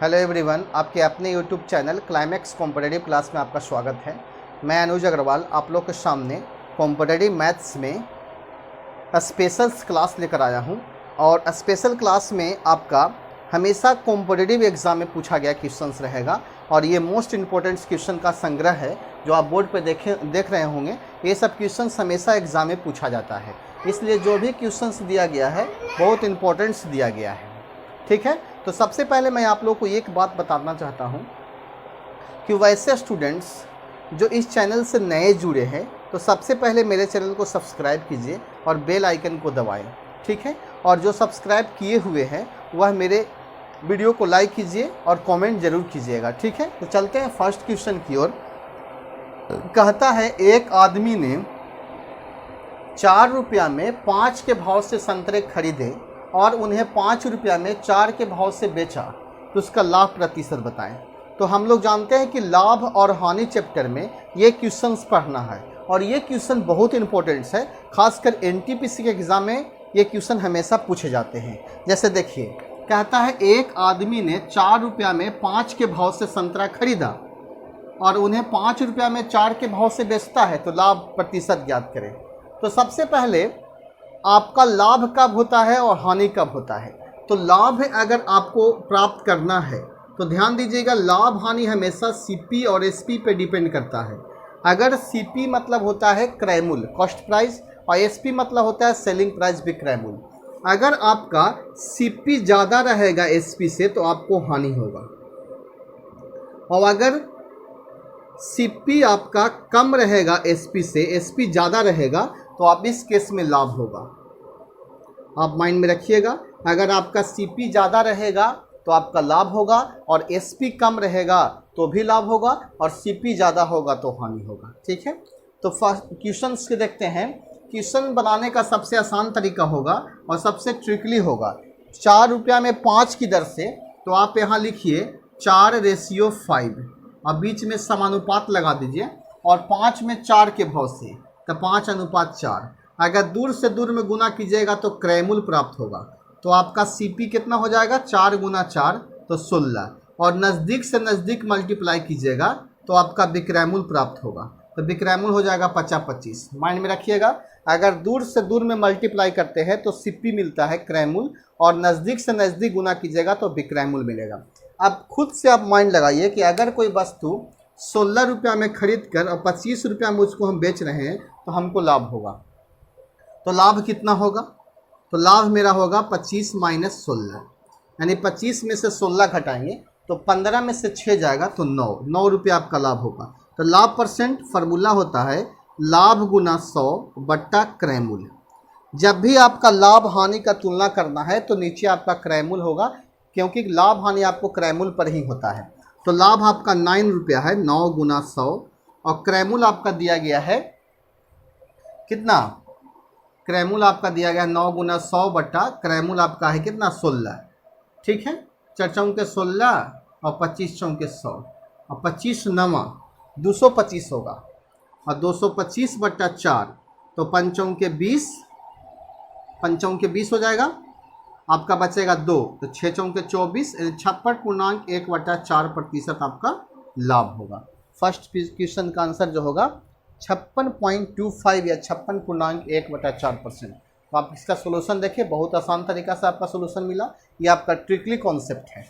Hello everyone, आपके अपने YouTube channel climax competitive class में आपका स्वागत है। मैं अनुज अग्रवाल आप लोग के सामने कॉम्पिटिटिव मैथ्स में स्पेशल्स क्लास लेकर आया हूं। और स्पेशल क्लास में आपका हमेशा कॉम्पिटिटिव एग्ज़ाम में पूछा गया क्वेश्चंस रहेगा और ये मोस्ट इम्पोर्टेंट क्वेश्चन का संग्रह है जो आप बोर्ड पर देख रहे होंगे। ये सब क्वेश्चंस हमेशा एग्ज़ाम में पूछा जाता है, इसलिए जो भी क्वेश्चंस दिया गया है बहुत इम्पोर्टेंस दिया गया है। ठीक है, तो सबसे पहले मैं आप लोगों को एक बात बताना चाहता हूं कि वैसे स्टूडेंट्स जो इस चैनल से नए जुड़े हैं तो सबसे पहले मेरे चैनल को सब्सक्राइब कीजिए और बेल आइकन को दबाएं। ठीक है, और जो सब्सक्राइब किए हुए हैं वह मेरे वीडियो को लाइक कीजिए और कमेंट ज़रूर कीजिएगा। ठीक है, तो चलते हैं फर्स्ट क्वेश्चन की ओर। कहता है एक आदमी ने 4 रुपया में 5 के भाव से संतरे खरीदे और उन्हें 5 रुपया में 4 के भाव से बेचा, तो उसका लाभ प्रतिशत बताएं। तो हम लोग जानते हैं कि लाभ और हानि चैप्टर में ये क्वेश्चंस पढ़ना है और ये क्वेश्चन बहुत इंपॉर्टेंट है, खासकर एनटीपीसी के एग्ज़ाम में ये क्वेश्चन हमेशा पूछे जाते हैं। जैसे देखिए, कहता है एक आदमी ने 4 रुपया में 5 के भाव से संतरा खरीदा और उन्हें 5 रुपया में 4 के भाव से बेचता है, तो लाभ प्रतिशत ज्ञात करें। तो सबसे पहले आपका लाभ कब होता है और हानि कब होता है। तो लाभ अगर आपको प्राप्त करना है तो ध्यान दीजिएगा, लाभ हानि हमेशा सीपी और एसपी पे डिपेंड करता है। अगर सीपी मतलब होता है क्रय मूल्य कॉस्ट प्राइस और एसपी मतलब होता है सेलिंग प्राइस विक्रय मूल्य। अगर आपका सीपी ज़्यादा रहेगा एसपी से तो आपको हानि होगा, और अगर सीपी आपका कम रहेगा एसपी से, एसपी ज़्यादा रहेगा तो आप इस केस में लाभ होगा। आप माइंड में रखिएगा, अगर आपका सीपी ज़्यादा रहेगा तो आपका लाभ होगा और एसपी कम रहेगा तो भी लाभ होगा और सीपी ज़्यादा होगा तो हानि होगा। ठीक है, तो क्वेश्चन के देखते हैं। क्वेश्चन बनाने का सबसे आसान तरीका होगा और सबसे ट्रिकली होगा। 4 रुपया में 5 की दर से, तो आप यहाँ लिखिए 4:5 और बीच में समानुपात लगा दीजिए और 5 में 4 के भाव से, तो 5:4। अगर दूर से दूर में गुना कीजिएगा तो क्रयमूल प्राप्त होगा, तो आपका सीपी कितना हो जाएगा 4 × 4 तो 16, और नज़दीक से नज़दीक मल्टीप्लाई कीजिएगा तो आपका विक्रयमूल प्राप्त होगा, तो विक्रयमूल हो जाएगा 50-25। माइंड में रखिएगा, अगर दूर से दूर में मल्टीप्लाई करते हैं तो सीपी मिलता है क्रयमूल और नज़दीक से नज़दीक गुना कीजिएगा तो विक्रयमूल मिलेगा। अब खुद से आप माइंड लगाइए कि अगर कोई वस्तु 16 रुपया में खरीद कर और 25 रुपया में उसको हम बेच रहे हैं तो हमको लाभ होगा। तो लाभ कितना होगा, तो लाभ मेरा होगा 25 - 16, यानी 25 में से 16 घटाएंगे तो 15 में से 6 जाएगा तो 9 रुपया आपका लाभ होगा। तो लाभ परसेंट फार्मूला होता है लाभ गुना 100 बट्टा क्रय मूल्य। जब भी आपका लाभ हानि का तुलना करना है तो नीचे आपका क्रय मूल्य होगा, क्योंकि लाभ हानि आपको क्रय मूल्य पर ही होता है। तो लाभ आपका 9 रुपया है, 9 × 100, और क्रय मूल्य आपका दिया गया है कितना, क्रय मूल्य आपका दिया गया 9 × 100 बट्टा क्रय मूल्य आपका है कितना 16। ठीक है, 4 चौके 16 और 25 चौके 100 और 25 9 225 होगा, और 225 बट्टा 4 तो 5 चौके 20, 5 चौके 20 हो जाएगा, आपका बचेगा 2 तो 6 चौके 24, 56.1/4% आपका लाभ होगा। फर्स्ट क्वेश्चन का आंसर जो होगा 56.25 या 56.1/4%। तो आप इसका सोल्यूशन देखिए, बहुत आसान तरीका से आपका सोल्यूशन मिला। ये आपका ट्रिकली कॉन्सेप्ट है।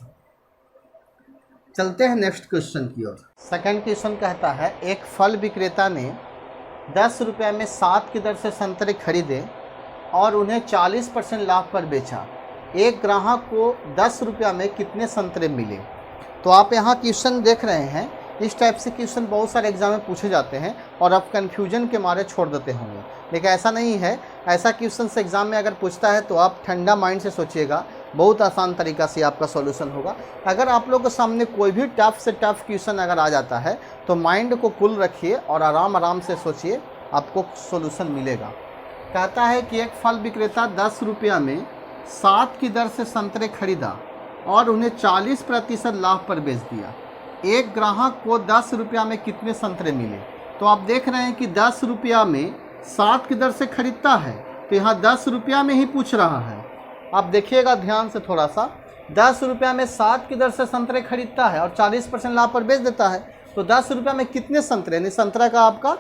चलते हैं नेक्स्ट क्वेश्चन की ओर। सेकंड क्वेश्चन कहता है एक फल विक्रेता ने 10 रुपये में 7 की दर से संतरे खरीदे और उन्हें 40% लाभ पर बेचा। एक ग्राहक को 10 रुपया में कितने संतरे मिले। तो आप यहाँ क्वेश्चन देख रहे हैं, इस टाइप से क्वेश्चन बहुत सारे एग्जाम में पूछे जाते हैं और आप कन्फ्यूजन के मारे छोड़ देते होंगे, लेकिन ऐसा नहीं है। ऐसा क्वेश्चन से एग्जाम में अगर पूछता है तो आप ठंडा माइंड से सोचिएगा, बहुत आसान तरीका से आपका सॉल्यूशन होगा। अगर आप लोगों के सामने कोई भी टफ से टफ क्वेश्चन अगर आ जाता है तो माइंड को कूल रखिए और आराम से सोचिए, आपको सॉल्यूशन मिलेगा। कहता है कि एक फल विक्रेता 10 रुपया में 7 की दर से संतरे खरीदा और उन्हें 40% लाभ पर बेच दिया। एक ग्राहक को 10 रुपया में कितने संतरे मिले। तो आप देख रहे हैं कि 10 रुपया में 7 की दर से खरीदता है, तो यहाँ 10 रुपया में ही पूछ रहा है। आप देखिएगा ध्यान से थोड़ा सा 10 रुपया में 7 की दर से संतरे खरीदता है और 40% लाभ पर बेच देता है, तो 10 रुपया में कितने संतरे, यानी संतरा का आपका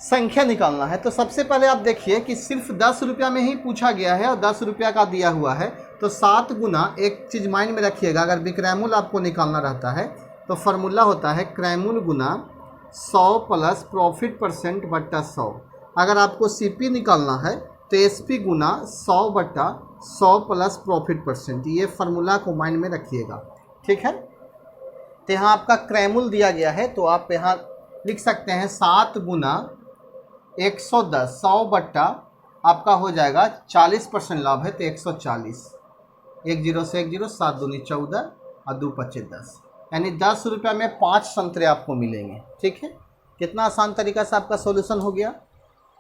संख्या निकालना है। तो सबसे पहले आप देखिए कि सिर्फ 10 रुपया में ही पूछा गया है और 10 रुपया का दिया हुआ है, तो 7 गुना, एक चीज़ माइंड में रखिएगा, अगर विक्रयमूल्य आपको निकालना रहता है तो फार्मूला होता है क्रयमूल्य गुना 100 प्लस प्रॉफिट परसेंट बट्टा 100। अगर आपको सीपी निकालना है तो एसपी गुना 100 बट्टा 100 प्लस प्रॉफिट परसेंट, ये फार्मूला को माइंड में रखिएगा, ठीक है। तो यहाँ आपका क्रयमूल्य दिया गया है, तो आप यहाँ लिख सकते हैं 7 गुना 110, 100 बट्टा आपका हो जाएगा 40% लाभ है तो 140, 10 से 10, 7 दूनी 14 और 2 पच्चे 10, यानी 10 रुपया में 5 संतरे आपको मिलेंगे, ठीक है। कितना आसान तरीका से आपका सॉल्यूशन हो गया।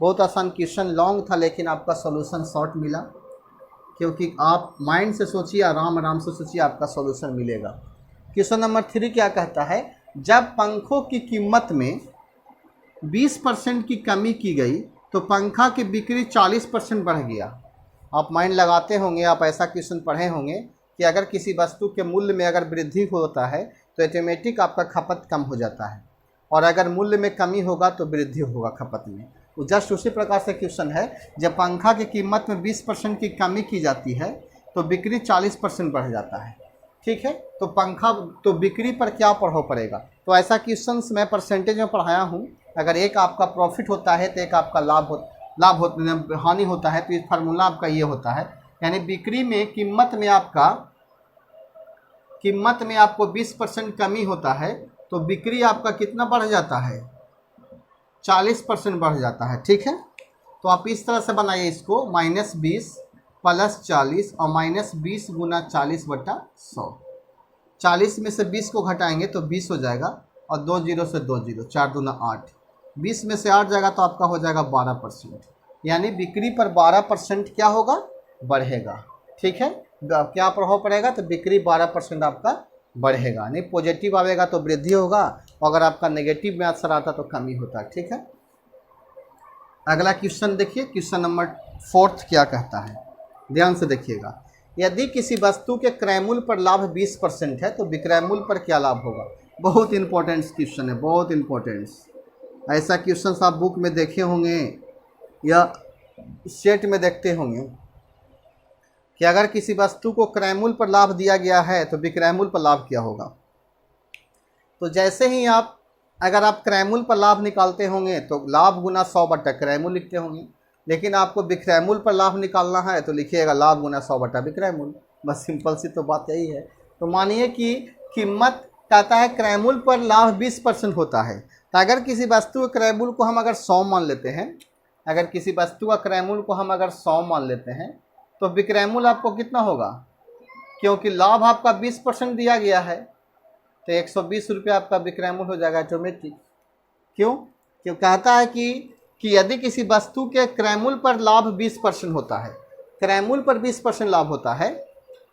बहुत आसान क्वेश्चन, लॉन्ग था लेकिन आपका सॉल्यूशन शॉर्ट मिला, क्योंकि आप माइंड से सोचिए, आराम आराम से सोचिए, आपका सॉल्यूशन मिलेगा। क्वेश्चन नंबर 3 क्या कहता है, जब पंखों की कीमत में 20% की कमी की गई तो पंखा की बिक्री 40% बढ़ गया। आप माइंड लगाते होंगे, आप ऐसा क्वेश्चन पढ़े होंगे कि अगर किसी वस्तु के मूल्य में अगर वृद्धि होता है तो ऑटोमेटिक आपका खपत कम हो जाता है, और अगर मूल्य में कमी होगा तो वृद्धि होगा खपत में। तो जस्ट उसी प्रकार से क्वेश्चन है, जब पंखा की कीमत में 20% की कमी की जाती है तो बिक्री 40% बढ़ जाता है, ठीक है। तो बिक्री पर क्या प्रभाव पड़ेगा, तो ऐसा क्वेश्चन मैं परसेंटेज में पढ़ाया हूँ। अगर एक आपका प्रॉफिट होता है तो एक आपका हानि होता है, तो इस फार्मूला आपका ये होता है, यानी बिक्री में कीमत में आपको 20% कमी होता है तो बिक्री आपका कितना बढ़ जाता है, 40% बढ़ जाता है, ठीक है। तो आप इस तरह से बनाइए इसको, -20 प्लस 40 और -20 गुना 40 बटा 100। 40 में से 20 को घटाएंगे तो 20 हो जाएगा, और 2 0 से 2 0, 4 दूना 8, 20 में से 8 जाएगा तो आपका हो जाएगा 12%, यानी बिक्री पर 12% क्या होगा, बढ़ेगा, ठीक है। क्या प्रभाव पड़ेगा, तो बिक्री 12% आपका बढ़ेगा, यानी पॉजिटिव आएगा तो वृद्धि होगा, और अगर आपका नेगेटिव में असर आता तो कमी होता है, ठीक है। अगला क्वेश्चन देखिए, क्वेश्चन नंबर 4 क्या कहता है, ध्यान से देखिएगा। यदि किसी वस्तु के क्रयमूल्य पर लाभ 20% है तो विक्रयमूल्य पर क्या लाभ होगा। बहुत इंपॉर्टेंट क्वेश्चन है, बहुत इंपॉर्टेंट। ऐसा क्वेश्चन आप बुक में देखे होंगे या सेट में देखते होंगे कि अगर किसी वस्तु को क्रयमूल्य पर लाभ दिया गया है तो विक्रयमूल्य पर लाभ क्या होगा। तो जैसे ही अगर आप क्रयमूल्य पर लाभ निकालते होंगे तो लाभ गुना 100 बट्टा क्रयमूल्य लिखते होंगे, लेकिन आपको विक्रयमूल्य पर लाभ निकालना है तो लिखिएगा लाभ गुना 100 बट्टा विक्रयमूल्य। बस सिंपल सी तो बात यही है। तो मानिए कि कीमत कहता है क्रयमूल्य पर लाभ 20% होता है, तो अगर किसी वस्तु के क्रयमूल्य को हम अगर 100 मान लेते हैं, अगर किसी वस्तु का क्रयमूल्य को हम अगर 100 मान लेते हैं तो विक्रयमूल्य आपको कितना होगा, क्योंकि लाभ आपका 20% दिया गया है तो 120 रुपये आपका विक्रयमूल्य हो जाएगा ऑटोमेटिक। क्यों कहता है कि यदि किसी वस्तु के क्रयमूल्य पर लाभ 20% होता है, क्रयमूल्य पर 20% लाभ होता है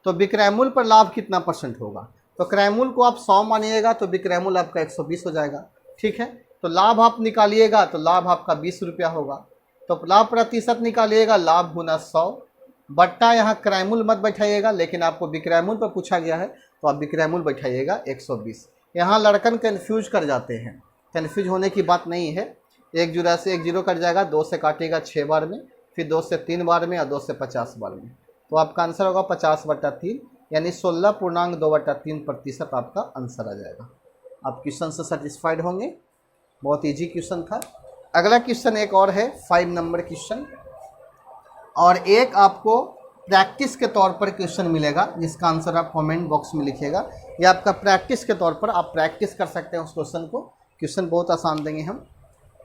तो विक्रयमूल्य पर लाभ कितना परसेंट होगा। तो क्रयमूल्य को आप 100 मानिएगा तो विक्रयमूल्य आपका 120 हो जाएगा, ठीक है। तो लाभ आप निकालिएगा तो लाभ आपका 20 रुपया होगा, तो लाभ प्रतिशत निकालिएगा, लाभ गुना 100 बट्टा, यहाँ क्रयमूल्य मत बैठाइएगा, लेकिन आपको विक्रयमूल्य पर पूछा गया है तो आप विक्रयमूल्य बैठाइएगा 120। यहाँ लड़कन कन्फ्यूज कर जाते हैं, कन्फ्यूज होने की बात नहीं है। 1 0 से 1 0 कट जाएगा, 2 से काटेगा 6 बार में, फिर 2 से 3 बार में और 2 से 50 बार में, तो आपका आंसर होगा 50/3, यानी 16.2/3% आपका आंसर आ जाएगा। आप क्वेश्चन से सेटिस्फाइड होंगे, बहुत इजी क्वेश्चन था। अगला क्वेश्चन एक और है, 5 नंबर क्वेश्चन, और एक आपको प्रैक्टिस के तौर पर क्वेश्चन मिलेगा जिसका आंसर आप कमेंट बॉक्स में लिखिएगा। ये आपका प्रैक्टिस के तौर पर आप प्रैक्टिस कर सकते हैं उस क्वेश्चन को। क्वेश्चन बहुत आसान देंगे हम।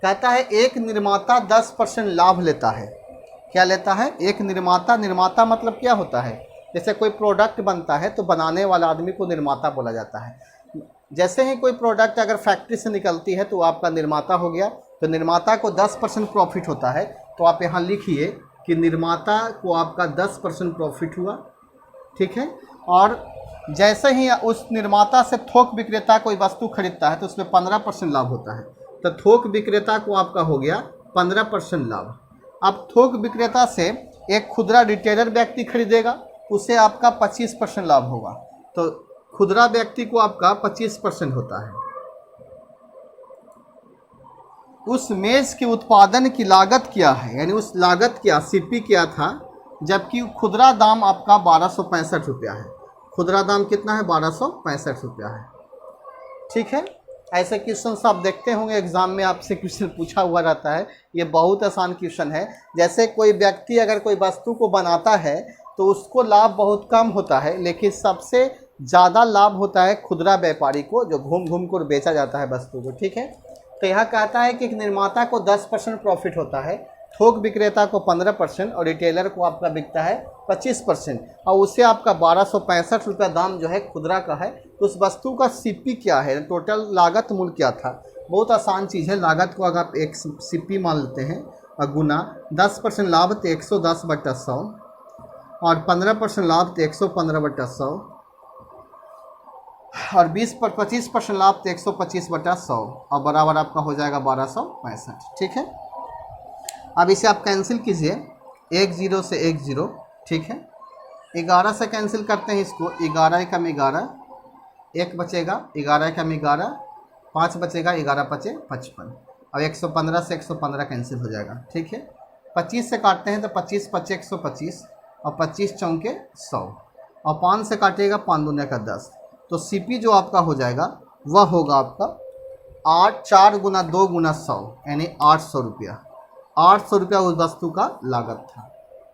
कहता है एक निर्माता 10% लाभ लेता है। क्या लेता है, एक निर्माता मतलब क्या होता है, जैसे कोई प्रोडक्ट बनता है तो बनाने वाला आदमी को निर्माता बोला जाता है। जैसे ही कोई प्रोडक्ट अगर फैक्ट्री से निकलती है तो आपका निर्माता हो गया, तो निर्माता को 10% प्रॉफिट होता है, तो आप यहाँ लिखिए कि निर्माता को आपका 10% प्रॉफिट हुआ, ठीक है। और जैसे ही उस निर्माता से थोक विक्रेता कोई वस्तु खरीदता है तो उसमें 15% लाभ होता है, तो थोक विक्रेता को आपका हो गया 15% लाभ। अब थोक विक्रेता से एक खुदरा रिटेलर व्यक्ति खरीदेगा उसे आपका 25% लाभ होगा। तो खुदरा व्यक्ति को आपका 25% होता है। उस मेज़ के उत्पादन की लागत क्या है, यानी उस लागत क्या सीपी क्या था, जबकि खुदरा दाम आपका 1265 रुपया है। खुदरा दाम कितना है, 1265 रुपया है। ठीक है, ऐसे क्वेश्चन आप देखते होंगे एग्जाम में, आपसे क्वेश्चन पूछा हुआ रहता है। ये बहुत आसान क्वेश्चन है। जैसे कोई व्यक्ति अगर कोई वस्तु को बनाता है तो उसको लाभ बहुत कम होता है, लेकिन सबसे ज़्यादा लाभ होता है खुदरा व्यापारी को, जो घूम घूम कर बेचा जाता है वस्तु को। ठीक है, तो यह कहता है कि एक निर्माता को 10% प्रॉफिट होता है, थोक विक्रेता को 15% और रिटेलर को आपका बिकता है 25%, और उससे आपका 1265 रुपया दाम जो है खुदरा का है। तो उस वस्तु का सीपी क्या है, टोटल लागत मूल्य क्या था। बहुत आसान चीज़ है। लागत को अगर आप एक सीपी मान लेते हैं और गुना 10% लाभ तो 110/100 और 15% लाभ तो 115/100 और 25% लाभ तो 125/100 और बराबर आपका हो जाएगा 1265। ठीक है, अब इसे आप कैंसिल कीजिए, 1 0 से 1 0। ठीक है, 11 से कैंसिल करते हैं इसको, 11 कम 11, 1 बचेगा, 11 कम 11, 5 बचेगा, 11 5 55। अब 115 से 115 कैंसिल हो जाएगा। ठीक है, 25 से काटते हैं तो 25 5 125 और 25 चौके 100 और 5 से काटिएगा 5 दूने का 10। तो सीपी जो आपका हो जाएगा वह होगा आपका 4 गुना 2 गुना 100 यानी 800 रुपया। 800 रुपया उस वस्तु का लागत था।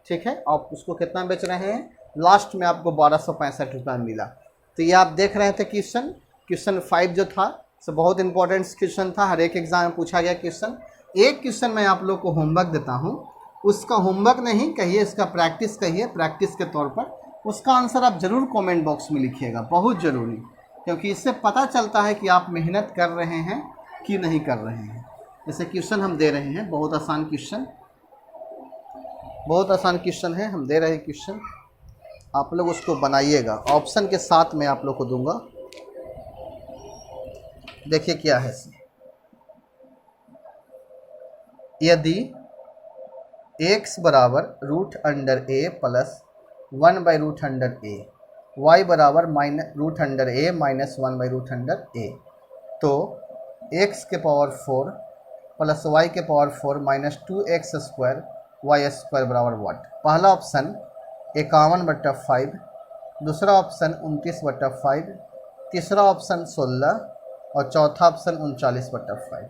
ठीक है, आप उसको कितना बेच रहे हैं, लास्ट में आपको 1265 रुपया मिला। तो ये आप देख रहे थे क्वेश्चन 5 जो था सो बहुत इंपॉर्टेंट क्वेश्चन था, हर एक एग्जाम में पूछा गया क्वेश्चन। एक क्वेश्चन मैं आप लोग को होमवर्क देता हूँ, उसका होमवर्क नहीं कहिए, इसका प्रैक्टिस कहिए, प्रैक्टिस के तौर पर उसका आंसर आप ज़रूर कमेंट बॉक्स में लिखिएगा, बहुत ज़रूरी, क्योंकि इससे पता चलता है कि आप मेहनत कर रहे हैं कि नहीं कर रहे हैं। जैसे क्वेश्चन हम दे रहे हैं, बहुत आसान क्वेश्चन है, हम दे रहे हैं क्वेश्चन, आप लोग उसको बनाइएगा। ऑप्शन के साथ मैं आप लोग को दूंगा। देखिए क्या है, यदि x बराबर √a प्लस 1/√a, y बराबर √a माइनस 1/√a, तो x के पावर 4 प्लस y के पावर 4 माइनस 2x² y² बराबर वाट। पहला ऑप्शन 51/5, दूसरा ऑप्शन 29/5, तीसरा ऑप्शन 16 और चौथा ऑप्शन 39/5।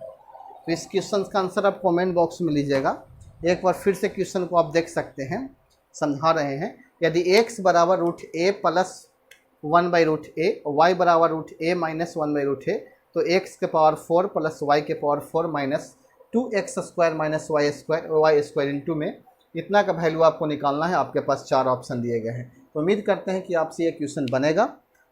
तो इस क्वेश्चन का आंसर आप कमेंट बॉक्स में लीजिएगा। एक बार फिर से क्वेश्चन को आप देख सकते हैं, समझा रहे हैं। यदि x बराबर √a प्लस 1/√a, y बराबर √a माइनस 1/√a, तो x के पावर 4 प्लस y के power 4 minus 2x² minus y² into में इतना का वैल्यू आपको निकालना है। आपके पास 4 ऑप्शन दिए गए हैं। तो उम्मीद करते हैं कि आपसे ये क्वेश्चन बनेगा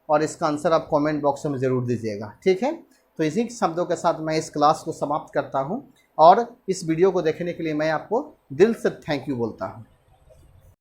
और इसका आंसर आप कमेंट बॉक्स में ज़रूर दीजिएगा। ठीक है, तो इसी शब्दों के साथ मैं इस क्लास को समाप्त करता हूँ और इस वीडियो को देखने के लिए मैं आपको दिल से थैंक यू बोलता हूँ।